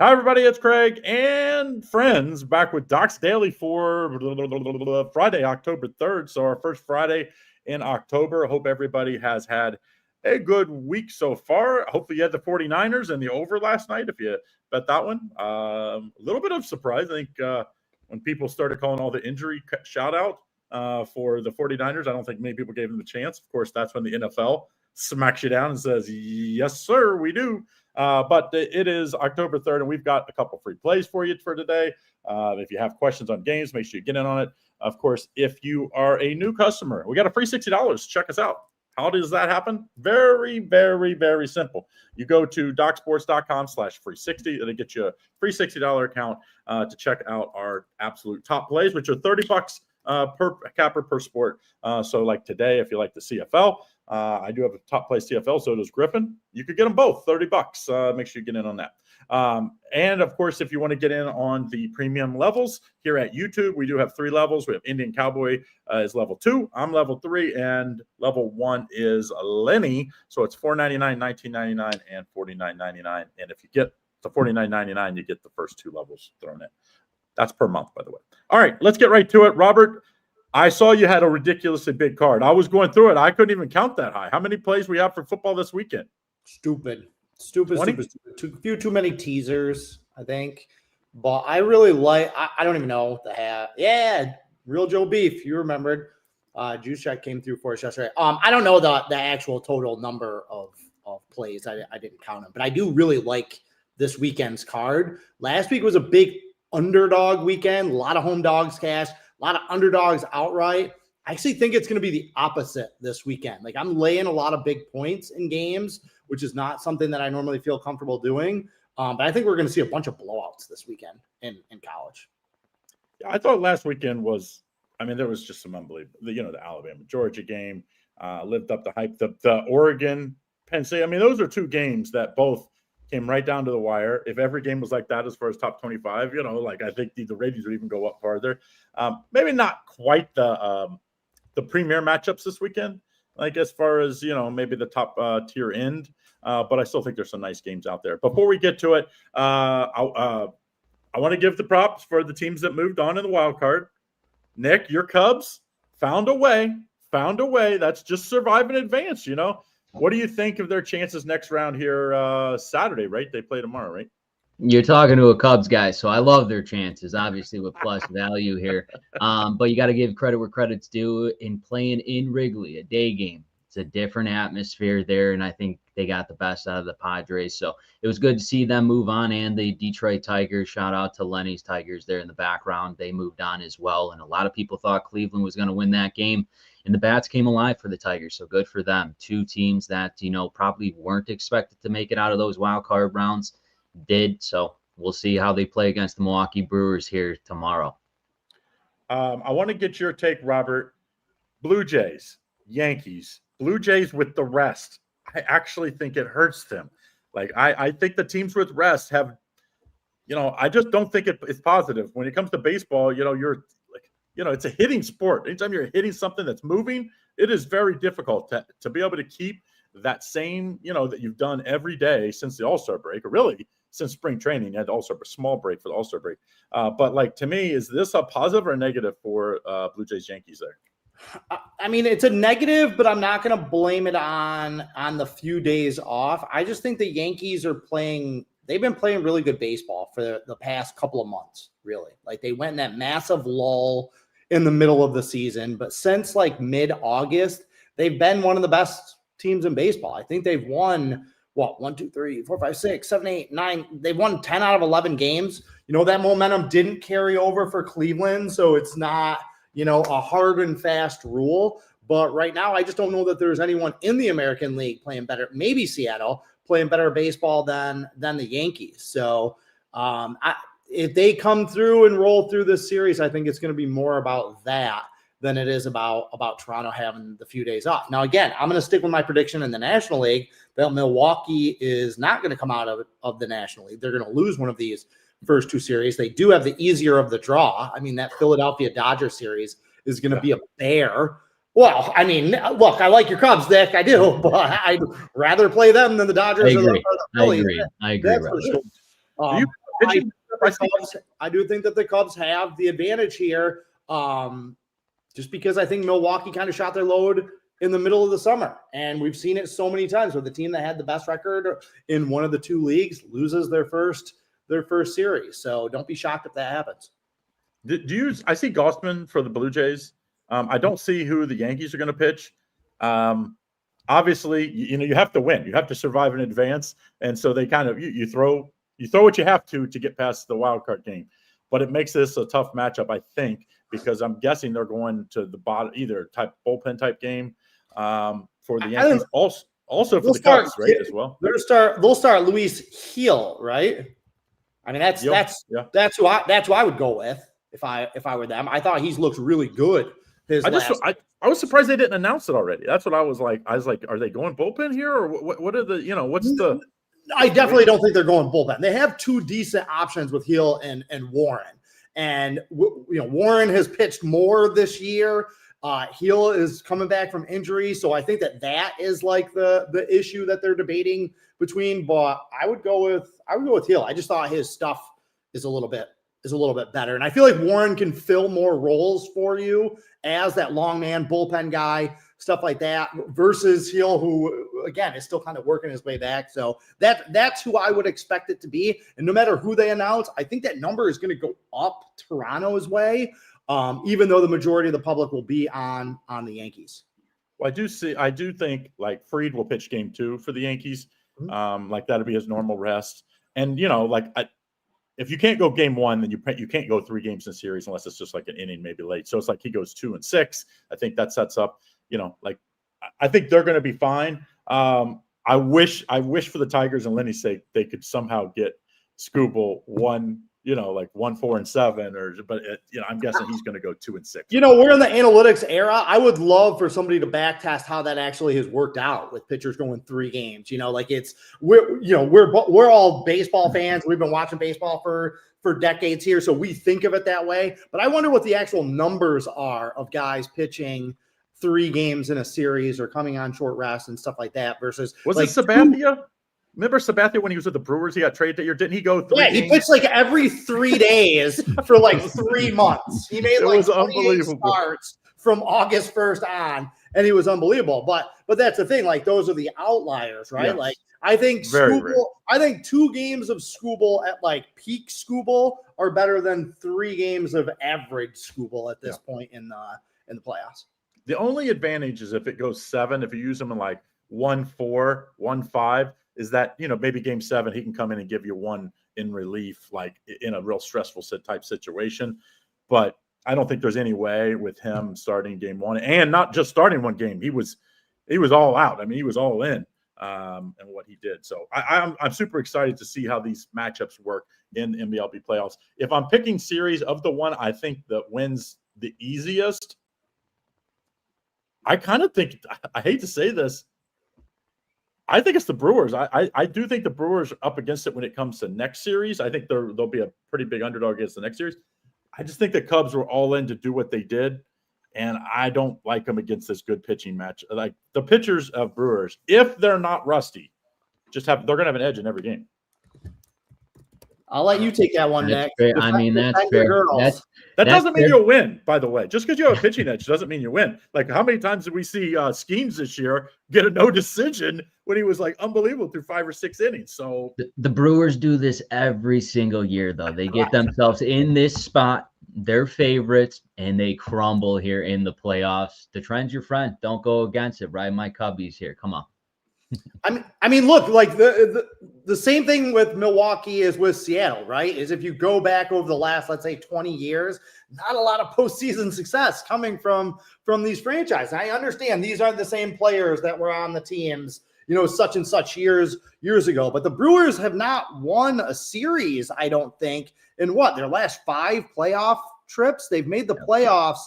Hi, everybody. It's Craig and friends back with Doc's Daily for Friday, October 3rd. So our first Friday in October. I hope everybody has had a good week so far. Hopefully you had the 49ers and the over last night if you bet that one. A little bit of surprise. I think when people started calling all the injury shout out for the 49ers, I don't think many people gave them the chance. Of course, that's when the NFL smacks you down and says, yes, sir, we do. But it is October 3rd, and we've got a couple free plays for you for today. If you have questions on games, make sure you get in on it. Of course, if you are a new customer, we got a free $60. Check us out. How does that happen? Very, very, very simple. You go to docsports.com/free60. It'll get you a free $60 account to check out our absolute top plays, which are $30 per capper per sport. So like today, if you like the CFL, I do have a top play CFL, so does Griffin. You could get them both, $30. Make sure you get in on that. And of course, if you want to get in on the premium levels here at YouTube, we do have 3 levels. We have Indian Cowboy is level 2. I'm level 3, and level 1 is Lenny. So it's $4.99, $19.99, and $49.99. And if you get the $49.99, you get the first 2 levels thrown in. That's per month, by the way. All right, let's get right to it. Robert, I saw you had a ridiculously big card. I was going through it. I couldn't even count that high. How many plays we have for football this weekend? Stupid. Too many teasers, I think. But I really like, I don't even know the hat. Yeah, Real Joe Beef. You remembered. Juice Check came through for us yesterday. I don't know the actual total number of plays. I didn't count them. But I do really like this weekend's card. Last week was a big underdog weekend. A lot of home dogs cash. A lot of underdogs outright. I actually think it's going to be the opposite this weekend. Like, I'm laying a lot of big points in games, which is not something that I normally feel comfortable doing. But I think we're going to see a bunch of blowouts this weekend in college. Yeah, I thought last weekend was, there was just some unbelievable. The Alabama-Georgia game lived up to hype. The Oregon, Penn State. Those are 2 games that both came right down to the wire. If every game was like that as far as top 25, I think the ratings would even go up farther. Maybe not quite the premier matchups this weekend, like as far as, maybe the top tier end. But I still think there's some nice games out there. Before we get to it, I want to give the props for the teams that moved on in the wild card. Nick, your Cubs found a way. That's just survive in advance, What do you think of their chances next round here Saturday, right? They play tomorrow, right? You're talking to a Cubs guy, so I love their chances, obviously, with plus value here. But you got to give credit where credit's due in playing in Wrigley, a day game. It's a different atmosphere there, and I think they got the best out of the Padres. So it was good to see them move on, and the Detroit Tigers. Shout out to Lenny's Tigers there in the background. They moved on as well, and a lot of people thought Cleveland was going to win that game. And the bats came alive for the Tigers, so good for them. 2 teams that, probably weren't expected to make it out of those wild card rounds did. So we'll see how they play against the Milwaukee Brewers here tomorrow. I want to get your take, Robert. Blue Jays, Yankees, Blue Jays with the rest. I actually think it hurts them. I think the teams with rest have, I just don't think it's positive. When it comes to baseball, it's a hitting sport. Anytime you're hitting something that's moving, it is very difficult to be able to keep that same, that you've done every day since the All-Star break, or really since spring training. You had the All-Star, a small break for the All-Star break. But to me, is this a positive or a negative for Blue Jays Yankees there? It's a negative, but I'm not going to blame it on the few days off. I just think the Yankees they've been playing really good baseball for the past couple of months, really. They went in that massive lull in the middle of the season, but since mid-August, they've been one of the best teams in baseball. I think they've won 1, 2, 3, 4, 5, 6, 7, 8, 9. They've won 10 out of 11 games. That momentum didn't carry over for Cleveland, so it's not, a hard and fast rule. But right now, I just don't know that there's anyone in the American League playing better. Maybe Seattle playing better baseball than the Yankees. So if they come through and roll through this series, I think it's going to be more about that than it is about Toronto having the few days off. Now, again, I'm going to stick with my prediction in the National League that Milwaukee is not going to come out of the National League. They're going to lose one of these first 2 series. They do have the easier of the draw. That Philadelphia Dodger series is going to be a bear. Well, look, I like your Cubs, Nick. I do, but I'd rather play them than the Dodgers. I agree. I agree. Do you I do think that the Cubs have the advantage here, just because I think Milwaukee kind of shot their load in the middle of the summer. And we've seen it so many times where the team that had the best record in one of the two leagues loses their first series. So don't be shocked if that happens. I see Gossman for the Blue Jays. I don't see who the Yankees are going to pitch. Obviously, you have to win. You have to survive in advance. And so they kind of, you throw what you have to get past the wild card game. But it makes this a tough matchup, I think, because I'm guessing they're going to the bottom, either bullpen type game for the Yankees. Also for the Cubs, right, as well. They'll start Luis Gil, right? I mean, that's who I would go with if I were them. I thought he's looked really good. I was surprised they didn't announce it already. That's what I was like. Are they going bullpen here, or what are the what's the? I definitely don't think they're going bullpen. They have two decent options with Hill and Warren, and Warren has pitched more this year. Hill is coming back from injury, so I think that is like the issue that they're debating between. But I would go with Hill. I just thought his stuff is a little bit better, and I feel like Warren can fill more roles for you as that long man bullpen guy, stuff like that, versus Hill, who again is still kind of working his way back. So that's who I would expect it to be. And no matter who they announce, I think that number is going to go up Toronto's way, even though the majority of the public will be on the Yankees. Well, I do think like Fried will pitch game 2 for the Yankees. Like that'll be his normal rest. And if you can't go game 1, then you can't go 3 games in a series unless it's just like an inning, maybe late. So it's like he goes 2 and 6. I think that sets up, I think they're going to be fine. I wish for the Tigers and Lenny's sake, they could somehow get Skubal 1-4-7, but I'm guessing he's going to go 2 and 6. We're in the analytics era. I would love for somebody to back test how that actually has worked out with pitchers going 3 games. We're all baseball fans. We've been watching baseball for decades here, so we think of it that way. But I wonder what the actual numbers are of guys pitching 3 games in a series or coming on short rest and stuff like that versus it Sabathia? Remember Sabathia when he was with the Brewers? He got traded that year. Didn't he go 3 games? He pitched like every 3 days for like 3 months. He made like 28 starts from August 1st on, and he was unbelievable. But that's the thing. Like those are the outliers, right? Yes. Like I think I think 2 games of Skubal at like peak Skubal are better than 3 games of average Skubal at this point in the playoffs. The only advantage is if it goes 7, if you use them in like 1-4, 1-5. Is that, maybe game 7, he can come in and give you 1 in relief, like in a real stressful type situation. But I don't think there's any way with him starting game 1 and not just starting 1 game. He was all out. I mean, he was all in and what he did. So I'm super excited to see how these matchups work in MLB playoffs. If I'm picking series of the one I think that wins the easiest, I kind of think, I hate to say this, I think it's the Brewers. I do think the Brewers are up against it when it comes to next series. I think they'll be a pretty big underdog against the next series. I just think the Cubs were all in to do what they did, and I don't like them against this good pitching match. Like the pitchers of Brewers, if they're not rusty, they're going to have an edge in every game. I'll let you take that one, Nick. I mean, that's fair. That doesn't mean you'll win, by the way. Just because you have a pitching edge doesn't mean you win. Like, how many times did we see Skeens this year get a no decision when he was like unbelievable through 5 or 6 innings? So the Brewers do this every single year, though. They get themselves in this spot. They're favorites, and they crumble here in the playoffs. The trend's your friend. Don't go against it. Ride my Cubbies here. Come on. I mean, look, like the same thing with Milwaukee is with Seattle, right? Is if you go back over the last, let's say, 20 years, not a lot of postseason success coming from these franchises. I understand these aren't the same players that were on the teams, such and such years ago. But the Brewers have not won a series, I don't think, in their last 5 playoff trips. They've made the playoffs.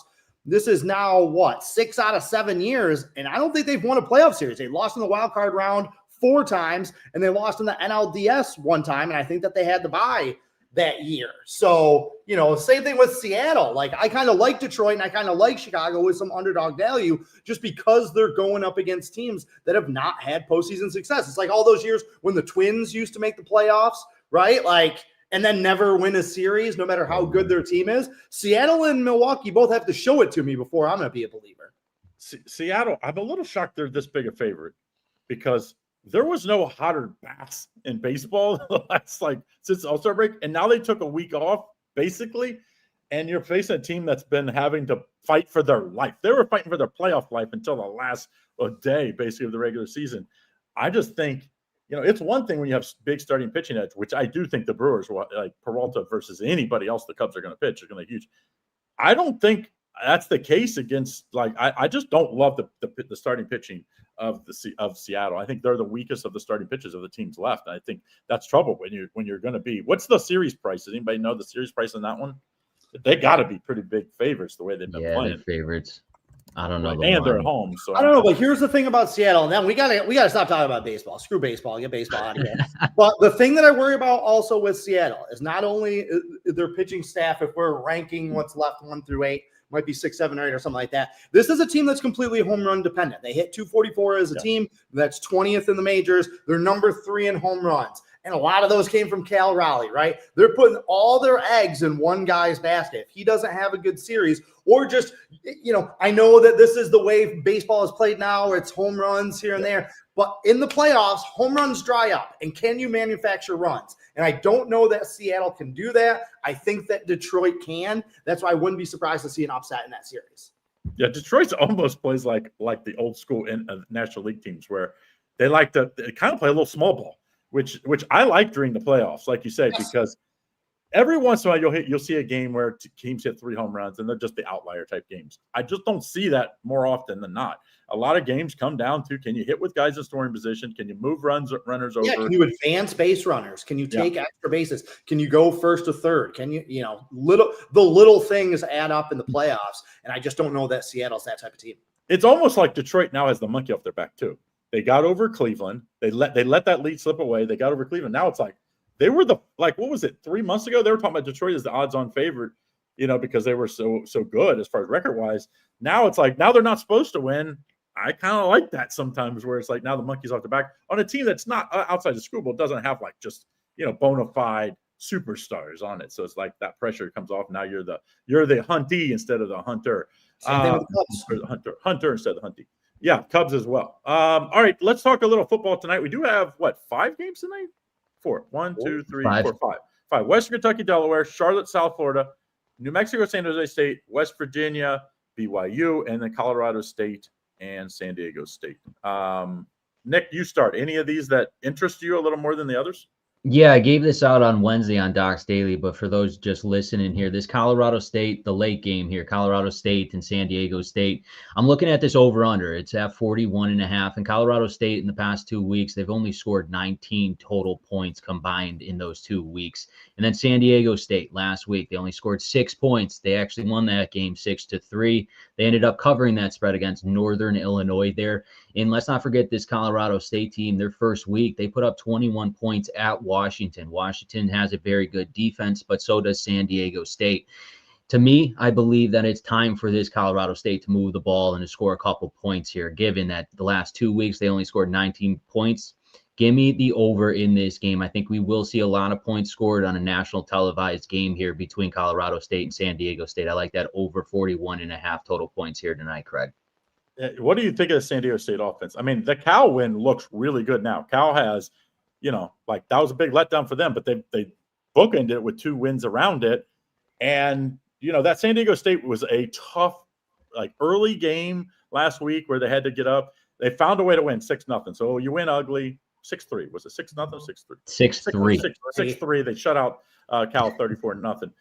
This is now 6 out of 7 years, and I don't think they've won a playoff series. They lost in the wild card round 4 times, and they lost in the NLDS 1 time, and I think that they had the bye that year. So, same thing with Seattle. Like, I kind of like Detroit, and I kind of like Chicago with some underdog value just because they're going up against teams that have not had postseason success. It's like all those years when the Twins used to make the playoffs, right? Like, and then never win a series, no matter how good their team is. Seattle and Milwaukee both have to show it to me before I'm going to be a believer. Seattle, I'm a little shocked they're this big a favorite because there was no hotter bats in baseball since All-Star break, and now they took a week off basically, and you're facing a team that's been having to fight for their life. They were fighting for their playoff life until the last day basically of the regular season. I just think, it's one thing when you have big starting pitching edge, which I do think the Brewers, like Peralta versus anybody else the Cubs are going to pitch, are going to be huge. I don't think that's the case against, I just don't love the starting pitching of Seattle. I think they're the weakest of the starting pitchers of the teams left. And I think that's trouble when you're going to be. What's the series price? Does anybody know the series price on that one? They got to be pretty big favorites the way they've been playing. They're favorites. I don't know. And they're at home. So I don't know, but here's the thing about Seattle. And then we gotta stop talking about baseball. Screw baseball. Get baseball out of here. But the thing that I worry about also with Seattle is not only their pitching staff, if we're ranking what's left 1 through 8, might be 6, 7, or 8 or something like that. This is a team that's completely home run dependent. They hit 244 as a team. That's 20th in the majors. They're number 3 in home runs. And a lot of those came from Cal Raleigh, right? They're putting all their eggs in one guy's basket. If he doesn't have a good series, or just, I know that this is the way baseball is played now. It's home runs here and there. But in the playoffs, home runs dry up. And can you manufacture runs? And I don't know that Seattle can do that. I think that Detroit can. That's why I wouldn't be surprised to see an upset in that series. Yeah, Detroit almost plays like the old school in National League teams where they kind of play a little small ball. Which I like during the playoffs, like you said, because every once in a while you'll see a game where teams hit 3 home runs and they're just the outlier type games. I just don't see that more often than not. A lot of games come down to, can you hit with guys in scoring position? Can you move runners over? Yeah, can you advance base runners? Can you take extra bases? Can you go first to third? Can you, the little things add up in the playoffs, and I just don't know that Seattle's that type of team. It's almost like Detroit now has the monkey off their back too. They got over Cleveland. They let that lead slip away. They got over Cleveland. Now it's like they were what was it, 3 months ago? They were talking about Detroit as the odds-on favorite, because they were so good as far as record-wise. Now it's like, now they're not supposed to win. I kind of like that sometimes where it's like now the monkey's off the back on a team that's not outside the schoolbook, doesn't have just, bona fide superstars on it. So it's like that pressure comes off. Now you're the huntee instead of the hunter. Same thing with the Cubs. Or the hunter instead of the huntee. Yeah, Cubs as well. All right, let's talk a little football tonight. We do have, 5 games tonight? 4. 1, 2, 3, 4, 5. 5. Western Kentucky, Delaware, Charlotte, South Florida, New Mexico, San Jose State, West Virginia, BYU, and then Colorado State and San Diego State. Nick, you start. Any of these that interest you a little more than the others? Yeah, I gave this out on Wednesday on Docs Daily, but for those just listening here, this Colorado State, the late game here, Colorado State and San Diego State, I'm looking at this over-under. It's at 41.5, and Colorado State in the past 2 weeks, they've only scored 19 total points combined in those 2 weeks. And then San Diego State last week, they only scored 6 points. They actually won that game 6-3. They ended up covering that spread against Northern Illinois there. And let's not forget this Colorado State team, their first week, they put up 21 points at Washington. Washington has a very good defense, but so does San Diego State. To me, I believe that it's time for this Colorado State to move the ball and to score a couple points here, given that the last 2 weeks they only scored 19 points. Give me the over in this game. I think we will see a lot of points scored on a national televised game here between Colorado State and San Diego State. I like that over 41.5 total points here tonight, Craig. What do you think of the San Diego State offense? I mean, the Cal win looks really good now. Cal has, that was a big letdown for them, but they bookended it with 2 wins around it. And, that San Diego State was a tough, early game last week where they had to get up. They found a way to win 6-0. So you win ugly. 6-3. Was it 6-0? 6-3. 6-3. 6-3. They shut out Cal 34-0.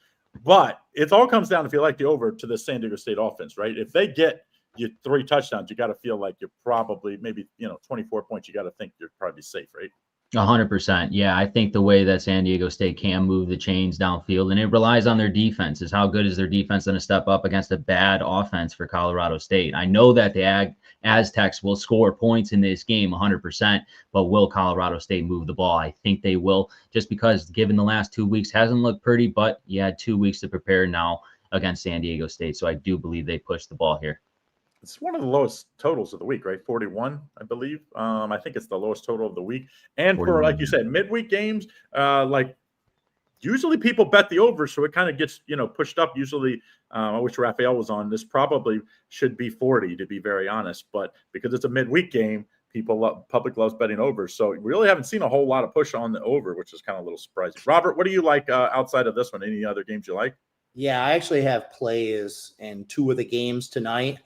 But it all comes down, if you like the over, to the San Diego State offense, right? If they get you 3 touchdowns, you got to feel like you're probably maybe 24 points. You got to think you're probably safe, right? 100%. Yeah, I think the way that San Diego State can move the chains downfield, and it relies on their defense, is how good is their defense going to step up against a bad offense for Colorado State. I know that the Aztecs will score points in this game 100%, but will Colorado State move the ball? I think they will, just because given the last 2 weeks hasn't looked pretty, but you had 2 weeks to prepare now against San Diego State. So I do believe they push the ball here. It's one of the lowest totals of the week, right? 41, I believe. I think it's the lowest total of the week. And 41. For, like you said, midweek games, usually people bet the over, so it kind of gets, pushed up. Usually, I wish Raphael was on. This probably should be 40, to be very honest. But because it's a midweek game, public loves betting over. So we really haven't seen a whole lot of push on the over, which is kind of a little surprising. Robert, what do you like outside of this one? Any other games you like? Yeah, I actually have plays in 2 of the games tonight,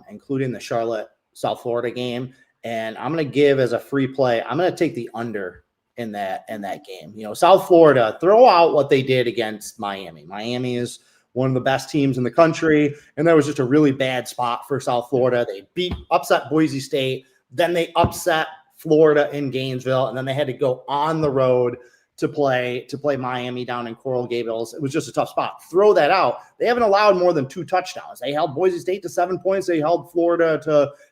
including the Charlotte South Florida game. And I'm going to give as a free play, I'm going to take the under in that game. South Florida, throw out what they did against Miami. Miami is one of the best teams in the country, and that was just a really bad spot for South Florida. They upset Boise State, then they upset Florida in Gainesville, and then they had to go on the road to play Miami down in Coral Gables. It was just a tough spot. Throw that out. They haven't allowed more than 2 touchdowns. They held Boise State to 7 points. They held Florida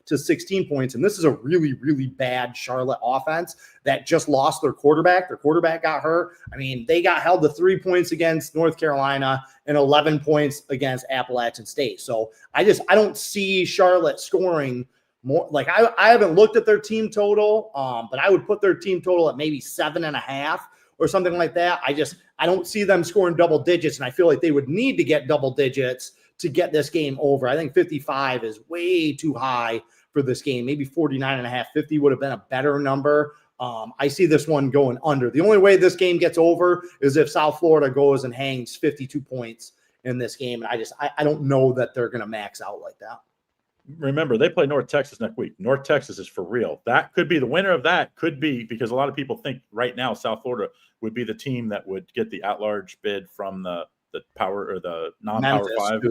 to 16 points. And this is a really, really bad Charlotte offense that just lost their quarterback. Their quarterback got hurt. I mean, they got held to 3 points against North Carolina and 11 points against Appalachian State. So I don't see Charlotte scoring more. Like I haven't looked at their team total, but I would put their team total at maybe 7.5. or something like that. I don't see them scoring double digits, and I feel like they would need to get double digits to get this game over. I think 55 is way too high for this game. Maybe 49.5, 50 would have been a better number. I see this one going under. The only way this game gets over is if South Florida goes and hangs 52 points in this game, and I don't know that they're going to max out like that. Remember, they play North Texas next week. North Texas is for real. That could be the winner of that. Could be, because a lot of people think right now South Florida would be the team that would get the at-large bid from the power or the non-power 5.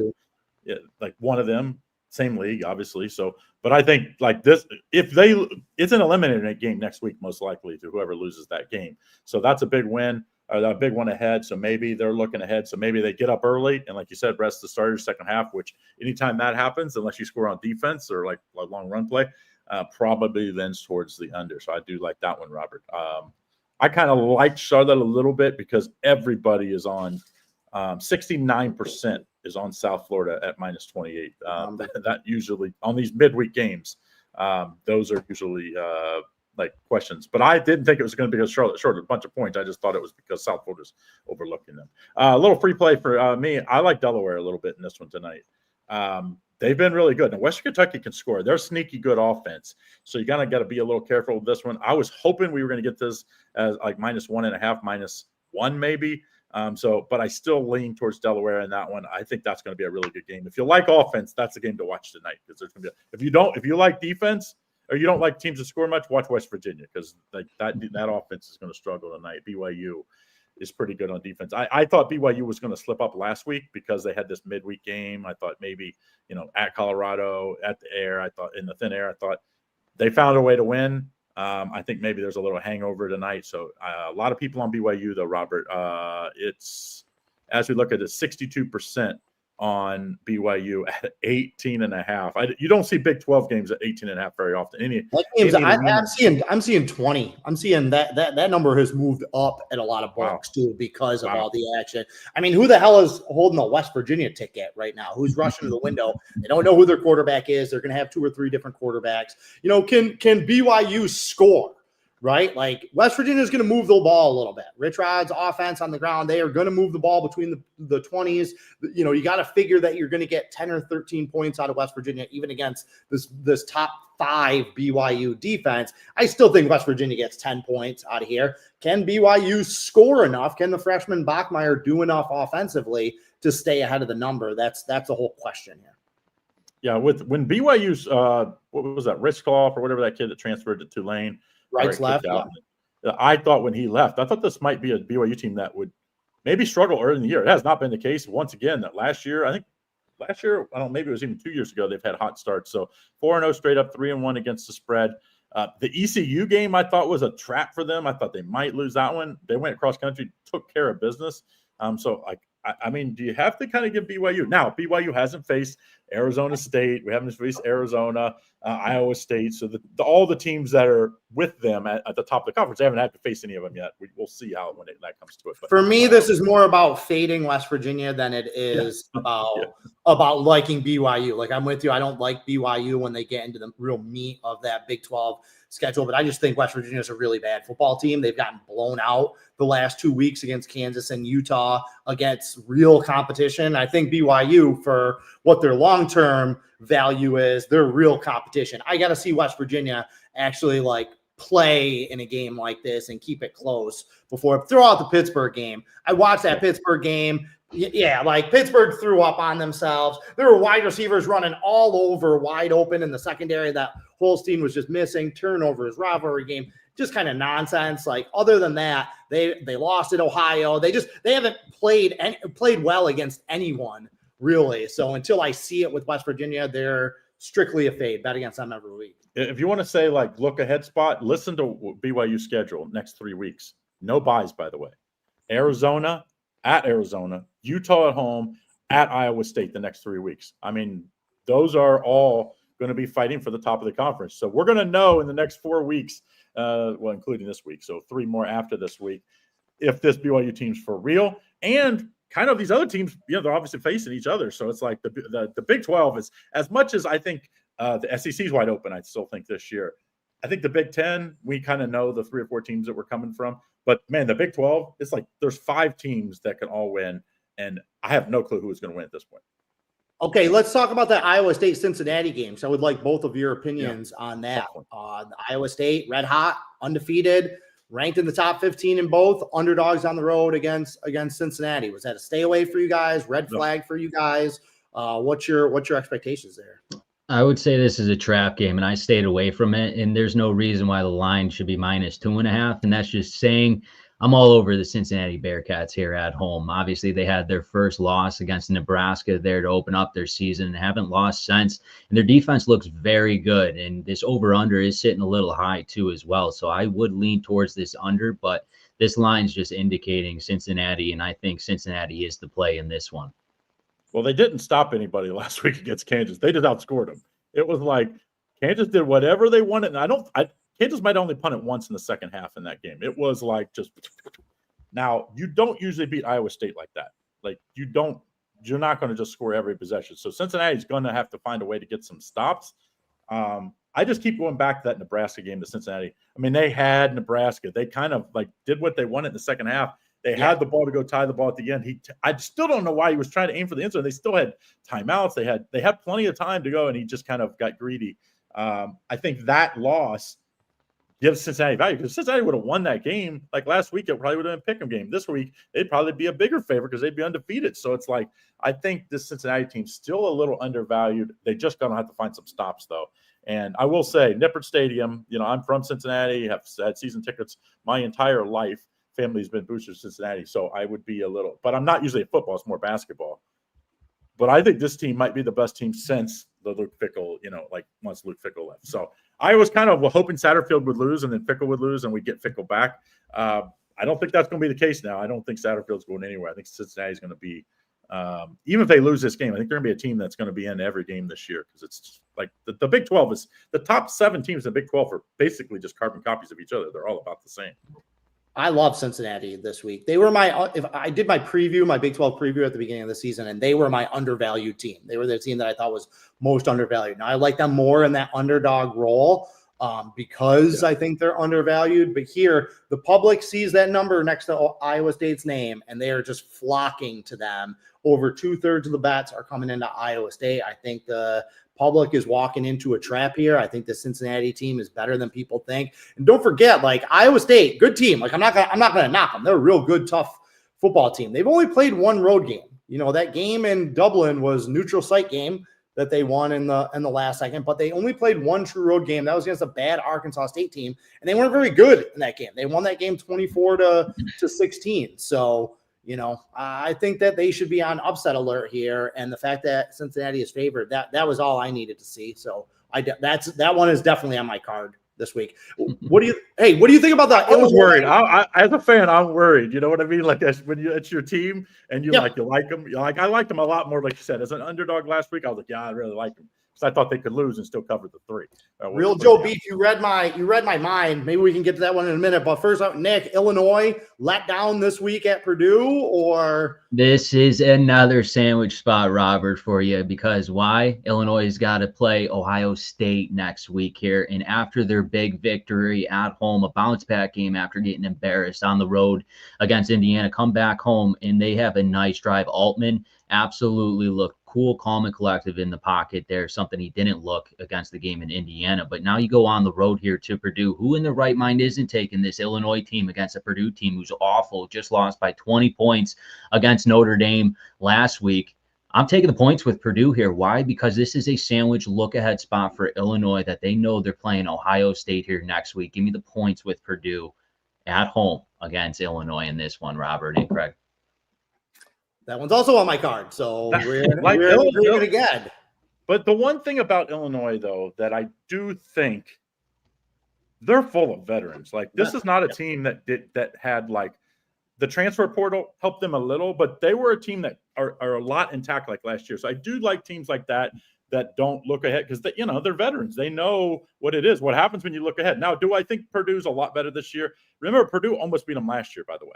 Yeah, like one of them, same league, obviously. So, but I think like this, it's an eliminating game next week, most likely, to whoever loses that game. So that's a big win. A big one ahead, so maybe they're looking ahead. So maybe they get up early, and like you said, rest the starters second half, which anytime that happens, unless you score on defense or like a long run play, probably lends towards the under. So I do like that one, Robert. I kind of like Charlotte a little bit because everybody is on 69% is on South Florida at minus 28. That usually on these midweek games, those are usually like questions, but I didn't think it was going to be because Charlotte short a bunch of points. I just thought it was because South Florida's overlooking them. A little free play for me. I like Delaware a little bit in this one tonight. They've been really good. Now, Western Kentucky can score. They're sneaky good offense, so you got to be a little careful with this one. I was hoping we were going to get this as like minus 1.5, -1 maybe. But I still lean towards Delaware in that one. I think that's going to be a really good game. If you like offense, that's the game to watch tonight, because there's going to be. If you like defense, or you don't like teams that score much, watch West Virginia, because like that offense is going to struggle tonight. BYU is pretty good on defense. I thought BYU was going to slip up last week because they had this midweek game. I thought maybe, at Colorado, at the air, I thought in the thin air, I thought they found a way to win. I think maybe there's a little hangover tonight. So a lot of people on BYU, though, Robert. It's, as we look at it, 62% on BYU at 18.5. You don't see Big 12 games at 18.5 very often. I'm seeing 20. I'm seeing that number has moved up at a lot of books too, because of all the action. I mean, who the hell is holding a West Virginia ticket right now? Who's rushing to the window? They don't know who their quarterback is. They're going to have 2 or 3 different quarterbacks. Can BYU score? Right? Like West Virginia is going to move the ball a little bit. Rich Rod's offense on the ground, they are going to move the ball between the 20s. You got to figure that you're going to get 10 or 13 points out of West Virginia, even against this top 5 BYU defense. I still think West Virginia gets 10 points out of here. Can BYU score enough? Can the freshman Bachmeier do enough offensively to stay ahead of the number? That's the whole question here. Yeah, when BYU's what was that, Ritzcloff or whatever that kid that transferred to Tulane, Left. Yeah. I thought when he left, I thought this might be a BYU team that would maybe struggle early in the year. It has not been the case. Once again, that last year, I don't know, maybe it was even 2 years ago, they've had hot starts. So 4-0 straight up, 3-1 against the spread. The ECU game I thought was a trap for them. I thought they might lose that one. They went across country, took care of business. So I mean, do you have to kind of give BYU? Now, BYU hasn't faced Arizona State. We haven't faced Arizona, Iowa State. So all the teams that are with them at the top of the conference, they haven't had to face any of them yet. We'll see how when that comes to it. But for me, this is more about fading West Virginia than it is about liking BYU. Like, I'm with you. I don't like BYU when they get into the real meat of that Big 12 schedule, but I just think West Virginia is a really bad football team. They've gotten blown out the last 2 weeks against Kansas and Utah against real competition. I think BYU, for what their long-term value is, they're real competition. I got to see West Virginia actually like play in a game like this and keep it close before throw out the Pittsburgh game. I watched that Pittsburgh game. Yeah, like Pittsburgh threw up on themselves. There were wide receivers running all over wide open in the secondary that Holstein was just missing. Turnovers, rivalry game, just kind of nonsense. Like, other than that, they lost at Ohio. They haven't played well against anyone, really. So until I see it with West Virginia, they're strictly a fade. Bet against them every week. If you want to say like look ahead spot, listen to BYU schedule next 3 weeks. No buys, by the way. Arizona at Arizona, Utah at home, at Iowa State the next 3 weeks. I mean, those are all going to be fighting for the top of the conference. So we're going to know in the next 4 weeks, well, including this week, so 3 more after this week, if this BYU team's for real. And kind of these other teams, they're obviously facing each other. So it's like the Big 12 is, as much as I think the SEC is wide open, I still think this year. I think the Big 10, we kind of know the 3 or 4 teams that we're coming from. But, man, the Big 12, it's like there's 5 teams that can all win, and I have no clue who is going to win at this point. Okay, let's talk about that Iowa State-Cincinnati game. So I would like both of your opinions on that. The Iowa State, red hot, undefeated, ranked in the top 15 in both, underdogs on the road against Cincinnati. Was that a stay away for you guys, red flag for you guys? What's your expectations there? I would say this is a trap game, and I stayed away from it. And there's no reason why the line should be -2.5. And that's just saying I'm all over the Cincinnati Bearcats here at home. Obviously, they had their first loss against Nebraska there to open up their season and haven't lost since. And their defense looks very good. And this over-under is sitting a little high, too, as well. So I would lean towards this under, but this line's just indicating Cincinnati, and I think Cincinnati is the play in this one. Well, they didn't stop anybody last week against Kansas. They just outscored them. It was like Kansas did whatever they wanted. And Kansas might only punt it once in the second half in that game. It was like just – now, you don't usually beat Iowa State like that. Like, you're not going to just score every possession. So Cincinnati's going to have to find a way to get some stops. I just keep going back to that Nebraska game to Cincinnati. I mean, they had Nebraska. They kind of like did what they wanted in the second half. They had the ball to go tie the ball at the end. I still don't know why he was trying to aim for the end zone. They still had timeouts. They had plenty of time to go, and he just kind of got greedy. I think that loss gives Cincinnati value because Cincinnati would have won that game. Like last week, it probably would have been a pick'em game. This week, they'd probably be a bigger favorite because they'd be undefeated. So it's like I think this Cincinnati team's still a little undervalued. They just going to have to find some stops, though. And I will say, Nippert Stadium, I'm from Cincinnati, have had season tickets my entire life. Family's been boosters to Cincinnati, so I would be a little – but I'm not usually at football. It's more basketball. But I think this team might be the best team since the Luke Fickell, like once Luke Fickell left. So I was kind of hoping Satterfield would lose and then Fickell would lose and we'd get Fickell back. I don't think that's going to be the case now. I don't think Satterfield's going anywhere. I think Cincinnati's going to be even if they lose this game, I think they're going to be a team that's going to be in every game this year because it's just like the Big 12 is – the top 7 teams in the Big 12 are basically just carbon copies of each other. They're all about the same. I love Cincinnati this week. They were if I did my preview, my Big 12 preview at the beginning of the season, and they were my undervalued team. They were the team that I thought was most undervalued. Now I like them more in that underdog role because I think they're undervalued. But here, the public sees that number next to Iowa State's name, and they are just flocking to them. Over 2/3 of the bets are coming into Iowa State. I think the public is walking into a trap here. I think the Cincinnati team is better than people think. And don't forget, like Iowa State, good team. Like I'm not gonna knock them. They're a real good, tough football team. They've only played one road game. That game in Dublin was neutral site game that they won in the last second, but they only played one true road game. That was against a bad Arkansas State team, and they weren't very good in that game. They won that game 24-16. So I think that they should be on upset alert here. And the fact that Cincinnati is favored, that was all I needed to see. So that one is definitely on my card. this week. What do you think about that? I was worried. I as a fan, I'm worried. You know what I mean? Like when it's your team and you like them. I liked them a lot more. Like you said, as an underdog last week, I was like, yeah, I really like them because I thought they could lose and still cover the 3. Real Joe Beef, you read my mind. Maybe we can get to that one in a minute. But first up, Nick, Illinois let down this week at Purdue, or this is another sandwich spot, Robert, for you, because why? Illinois has got to play Ohio State next week here, and after their big victory at home, a bounce back game after getting embarrassed on the road against Indiana, come back home and they have a nice drive. Altman absolutely looked cool, calm, and collective in the pocket there, something he didn't look against the game in Indiana. But now you go on the road here to Purdue. Who in their right mind isn't taking this Illinois team against a Purdue team who's awful, just lost by 20 points against Notre Dame last week? I'm taking the points with Purdue here. Why? Because this is a sandwich look-ahead spot for Illinois that they know they're playing Ohio State here next week. Give me the points with Purdue at home against Illinois in this one, Robert and Craig. That one's also on my card, so we're again. But the one thing about Illinois, though, that I do think they're full of veterans. Like this is not a team that had like the transfer portal helped them a little, but they were a team that are a lot intact like last year. So I do like teams like that don't look ahead because they're veterans. They know what it is. What happens when you look ahead? Now, do I think Purdue's a lot better this year? Remember, Purdue almost beat them last year, by the way.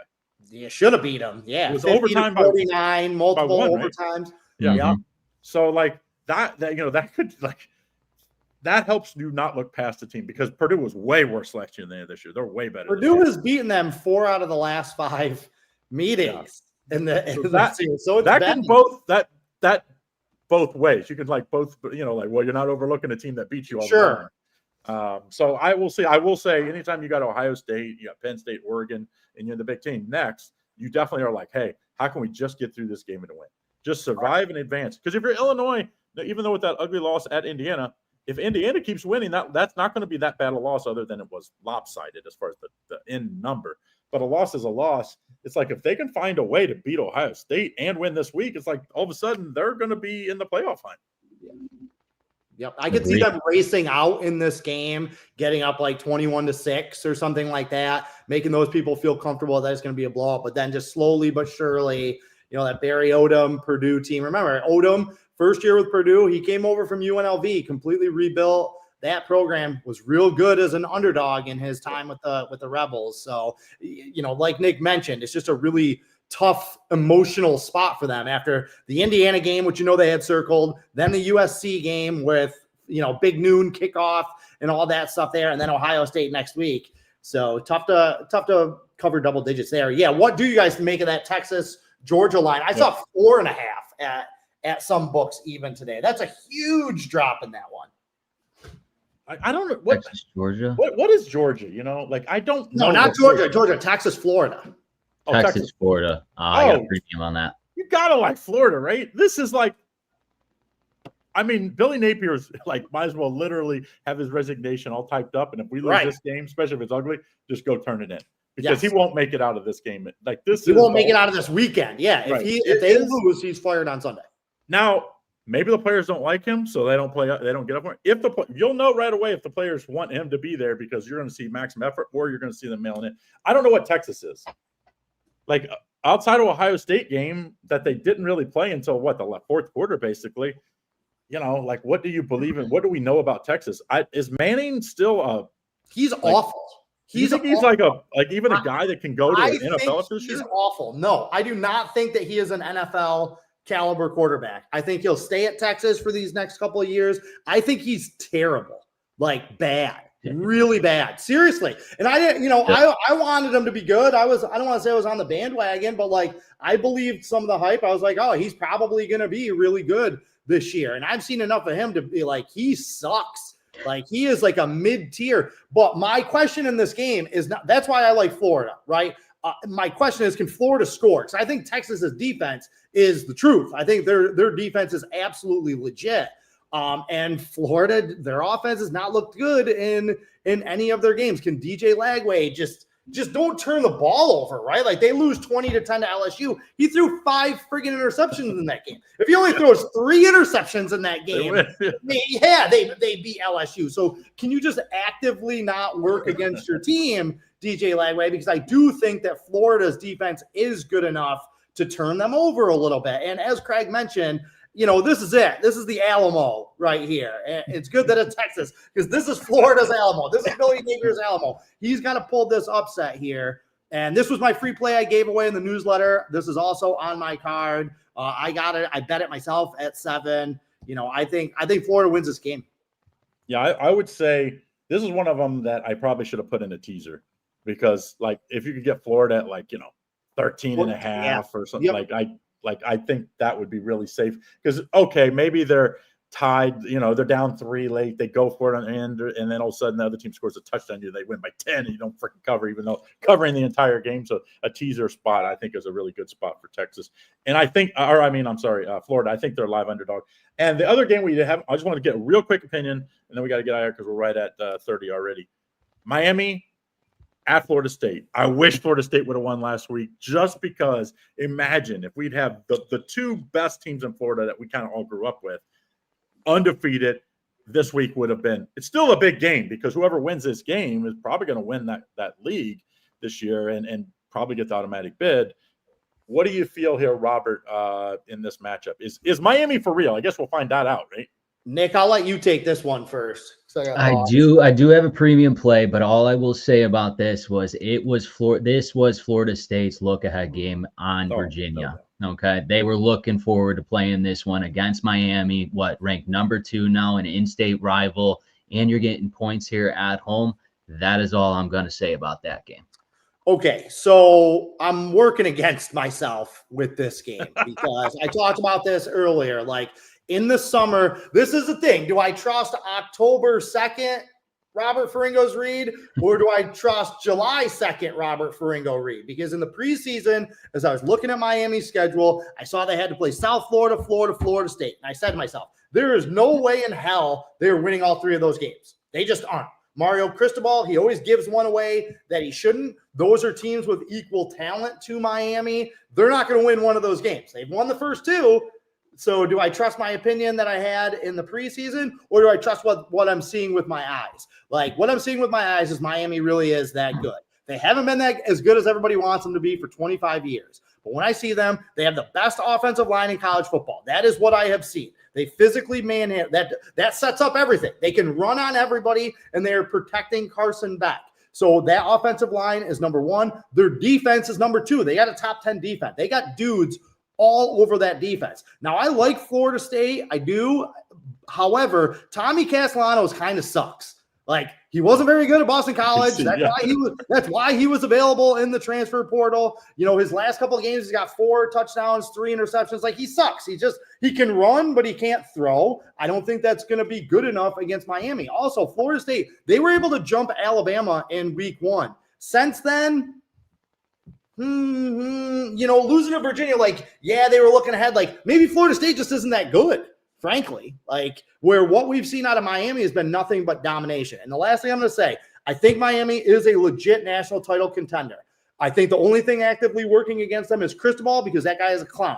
Yeah, should have beat them. Yeah, it was overtime 49, multiple overtimes. Right? Yeah. So like that could that helps you not look past the team because Purdue was way worse last year than this year. They're way better. Purdue has beaten them 4 out of the last 5 meetings in the season. So that can both ways. You can both. You're not overlooking a team that beats you all the time. So I will say anytime you got Ohio State, you got Penn State, Oregon, and you're the big team next, you definitely are like, hey, how can we just get through this game and win? Just survive and advance. Because if you're Illinois, even though with that ugly loss at Indiana, if Indiana keeps winning, that's not going to be that bad a loss other than it was lopsided as far as the end number. But a loss is a loss. It's like if they can find a way to beat Ohio State and win this week, it's like all of a sudden they're going to be in the playoff hunt. Yep, I could see them racing out in this game, getting up like 21-6 or something like that, making those people feel comfortable that it's going to be a blowout. But then just slowly but surely, that Barry Odom Purdue team. Remember, Odom, first year with Purdue, he came over from UNLV, completely rebuilt that program, was real good as an underdog in his time with the Rebels. So, like Nick mentioned, it's just a really tough emotional spot for them after the Indiana game, which they had circled, then the USC game with big noon kickoff and all that stuff there, and then Ohio State next week. So tough to cover double digits there. Yeah, what do you guys make of that Texas Georgia line? I saw 4.5 at some books even today. That's a huge drop in that one. I don't know what Texas, Georgia. What is Georgia? I don't know. No, not Georgia, Texas, Florida. Oh, Texas, Florida. I got a premium on that. You gotta like Florida, right? This is like, Billy Napier's might as well literally have his resignation all typed up, and if we lose this game, especially if it's ugly, just go turn it in because he won't make it out of this game. He won't make it out of this weekend. Yeah, if they lose, he's fired on Sunday. Now maybe the players don't like him, so they don't play. They don't get up for it. You'll know right away if the players want him to be there because you're going to see maximum effort, or you're going to see them mailing in. I don't know what Texas is. Outside of Ohio State game that they didn't really play until the fourth quarter, basically. What do you believe in? What do we know about Texas? Is Manning still he's awful. He's a guy that can go to an NFL this year? He's awful. No, I do not think that he is an NFL caliber quarterback. I think he'll stay at Texas for these next couple of years. I think he's terrible, bad. Really bad, seriously. And I didn't, I wanted him to be good. I don't want to say I was on the bandwagon, but I believed some of the hype. I was like, oh, he's probably going to be really good this year. And I've seen enough of him to be he sucks. He is a mid-tier. But my question in this game is not. That's why I like Florida, right? My question is, can Florida score? Because I think Texas's defense is the truth. I think their defense is absolutely legit. And Florida, their offense has not looked good in any of their games. Can DJ Lagway just just don't turn the ball over, right? Like they lose 20-10 to LSU. He threw 5 friggin' interceptions in that game. If he only throws 3 interceptions in that game, they beat LSU. So can you just actively not work against your team, DJ Lagway? Because I do think that Florida's defense is good enough to turn them over a little bit. And as Craig mentioned, this is it. This is the Alamo right here. And it's good that it's Texas because this is Florida's Alamo. This is Billy Napier's Alamo. He's got to pull this upset here. And this was my free play I gave away in the newsletter. This is also on my card. I got it. I bet it myself at 7. I think Florida wins this game. Yeah, I would say this is one of them that I probably should have put in a teaser because, like, if you could get Florida at 13.5 or something, I think that would be really safe because, okay, maybe they're tied, they're down 3 late. They go for it on the end, and then all of a sudden the other team scores a touchdown. They win by 10, and you don't freaking cover, even though covering the entire game. So a teaser spot, I think, is a really good spot for Texas. And Florida. I think they're a live underdog. And the other game we have, I just want to get a real quick opinion, and then we got to get out of here because we're right at 30 already. Miami at Florida State. I wish Florida State would have won last week just because imagine if we'd have the 2 best teams in Florida that we kind of all grew up with undefeated this week would have been. It's still a big game because whoever wins this game is probably going to win that league this year and probably get the automatic bid. What do you feel here, Robert, in this matchup? Is Miami for real? I guess we'll find that out, right? Nick, I'll let you take this one first. I do have a premium play, but all I will say about this was this was Florida State's look-ahead game on Virginia. Okay, they were looking forward to playing this one against Miami, ranked number 2 now, an in-state rival, and you're getting points here at home. That is all I'm going to say about that game. Okay, so I'm working against myself with this game because I talked about this earlier. Like in the summer, this is the thing. Do I trust October 2nd, Robert Ferrigno's read, or do I trust July 2nd, Robert Ferrigno read? Because in the preseason, as I was looking at Miami's schedule, I saw they had to play South Florida, Florida State. And I said to myself, there is no way in hell they're winning all 3 of those games. They just aren't. Mario Cristobal, he always gives one away that he shouldn't. Those are teams with equal talent to Miami. They're not going to win one of those games. They've won the first 2. So do I trust my opinion that I had in the preseason, or do I trust what I'm seeing with my eyes? Like what I'm seeing with my eyes is Miami really is that good. They haven't been that as good as everybody wants them to be for 25 years. But when I see them, they have the best offensive line in college football. That is what I have seen. They physically manhandle that sets up everything. They can run on everybody, and they're protecting Carson Beck. So that offensive line is number 1. Their defense is number 2. They got a top 10 defense. They got dudes all over that defense. Now, I like Florida State. I do. However, Tommy Castellanos kind of sucks. Like, he wasn't very good at Boston College. That's why he was available in the transfer portal. His last couple of games, he's got 4 touchdowns, 3 interceptions. Like, he sucks. He can run, but he can't throw. I don't think that's going to be good enough against Miami. Also, Florida State, they were able to jump Alabama in week 1. Since then, losing to Virginia, they were looking ahead. Like, maybe Florida State just isn't that good. Frankly, where what we've seen out of Miami has been nothing but domination. And the last thing I'm going to say, I think Miami is a legit national title contender. I think the only thing actively working against them is Cristobal because that guy is a clown.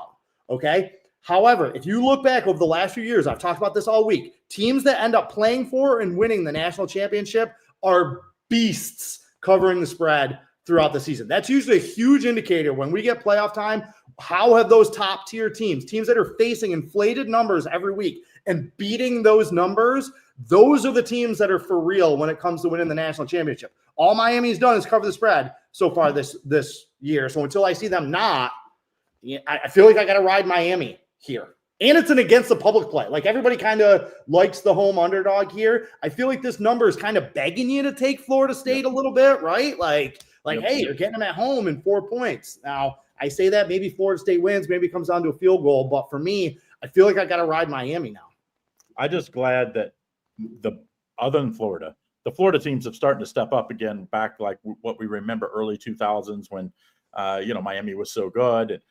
Okay. However, if you look back over the last few years, I've talked about this all week, teams that end up playing for and winning the national championship are beasts covering the spread throughout the season. That's usually a huge indicator when we get playoff time. How have those top tier teams that are facing inflated numbers every week and beating those numbers, those are the teams that are for real when it comes to winning the national championship. All Miami's done is cover the spread so far this year. So until I see them I feel like I got to ride Miami here. And it's an against the public play. Like everybody kind of likes the home underdog here. I feel like this number is kind of begging you to take Florida State a little bit, right? Hey, you're getting them at home in 4 points. Now, I say that maybe Florida State wins, maybe it comes down to a field goal. But for me, I feel like I got to ride Miami now. I'm just glad that other than Florida, the Florida teams have started to step up again back like what we remember early 2000s when, Miami was so good. And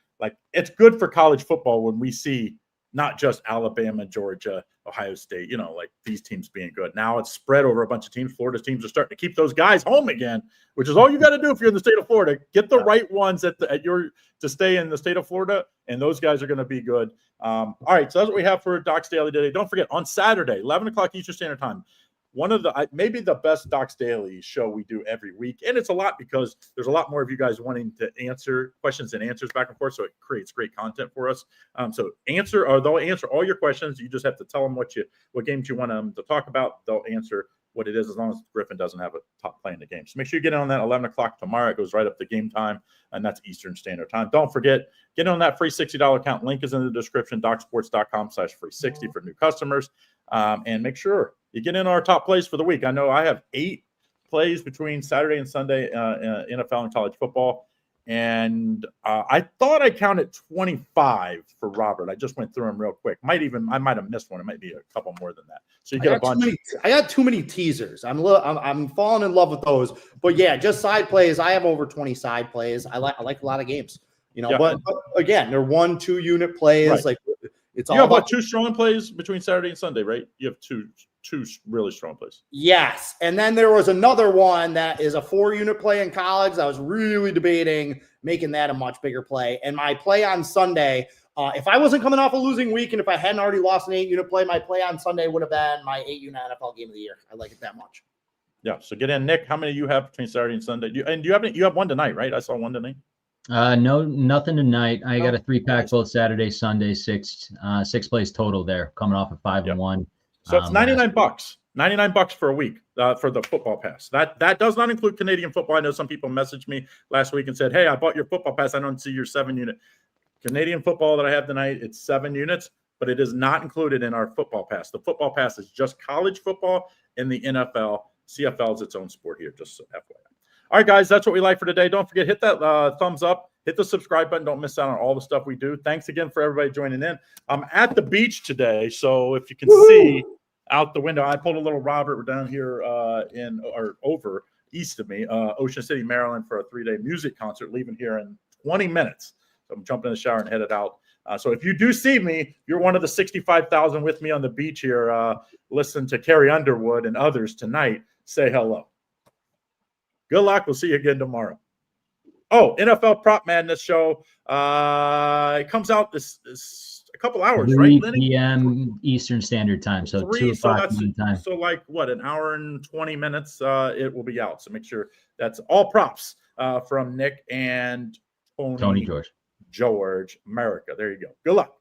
it's good for college football when we see not just Alabama, Georgia, Ohio State, like these teams being good. Now it's spread over a bunch of teams. Florida's teams are starting to keep those guys home again, which is all you got to do if you're in the state of Florida. Get the right ones to stay in the state of Florida, and those guys are going to be good. All right, so that's what we have for Doc's Daily today. Don't forget, on Saturday, 11 o'clock Eastern Standard Time, one of the maybe the best Doc's Daily show we do every week. And it's a lot because there's a lot more of you guys wanting to answer questions and answers back and forth. So it creates great content for us. So they'll answer all your questions. You just have to tell them what games you want them to talk about. They'll answer what it is, as long as Griffin doesn't have a top play in the game. So make sure you get in on that 11 o'clock tomorrow. It goes right up to game time, and that's Eastern Standard Time. Don't forget, get on that free $60 account. Link is in the description, docsports.com/free60 for new customers. And make sure you get in our top plays for the week. I know I have 8 plays between Saturday and Sunday, NFL and college football. And I thought I counted 25 for Robert. I just went through them real quick. I might have missed one. It might be a couple more than that. So you get a bunch. I got too many teasers. I'm falling in love with those. But yeah, just side plays. I have over 20 side plays. I like a lot of games. But again, they're 1-2 unit plays. Right. Like it's you all have about 2 strong plays between Saturday and Sunday, right? You have two really strong plays. Yes. And then there was another one that is a 4-unit play in college. I was really debating making that a much bigger play. And my play on Sunday, if I wasn't coming off a losing week and if I hadn't already lost an 8-unit play, my play on Sunday would have been my 8-unit NFL game of the year. I like it that much. Yeah. So get in, Nick. How many you have between Saturday and Sunday? You have one tonight, right? I saw one tonight. No, nothing tonight. I got a 3-pack both Saturday, Sunday, 6 plays total there, coming off of 5-1. So it's $99. $99 for a week for the football pass. That does not include Canadian football. I know some people messaged me last week and said, "Hey, I bought your football pass. I don't see your 7-unit." Canadian football that I have tonight, it's 7 units, but it is not included in our football pass. The football pass is just college football and the NFL. CFL is its own sport here, just so FYI. All right, guys, that's what we like for today. Don't forget, hit that thumbs up, hit the subscribe button. Don't miss out on all the stuff we do. Thanks again for everybody joining in. I'm at the beach today, so if you can see out the window, I pulled a little Robert. We're down here over east of me, Ocean City, Maryland, for a 3-day music concert, leaving here in 20 minutes. So I'm jumping in the shower and headed out. So if you do see me, you're one of the 65,000 with me on the beach here. Listen to Carrie Underwood and others tonight. Say hello. Good luck. We'll see you again tomorrow. Oh, NFL Prop Madness show. It comes out this a couple hours, 3 right, Lenny? p.m. Eastern Standard Time. So 2 o'clock time. So like what, an hour and 20 minutes it will be out. So make sure that's all props from Nick and Tony George. America. There you go. Good luck.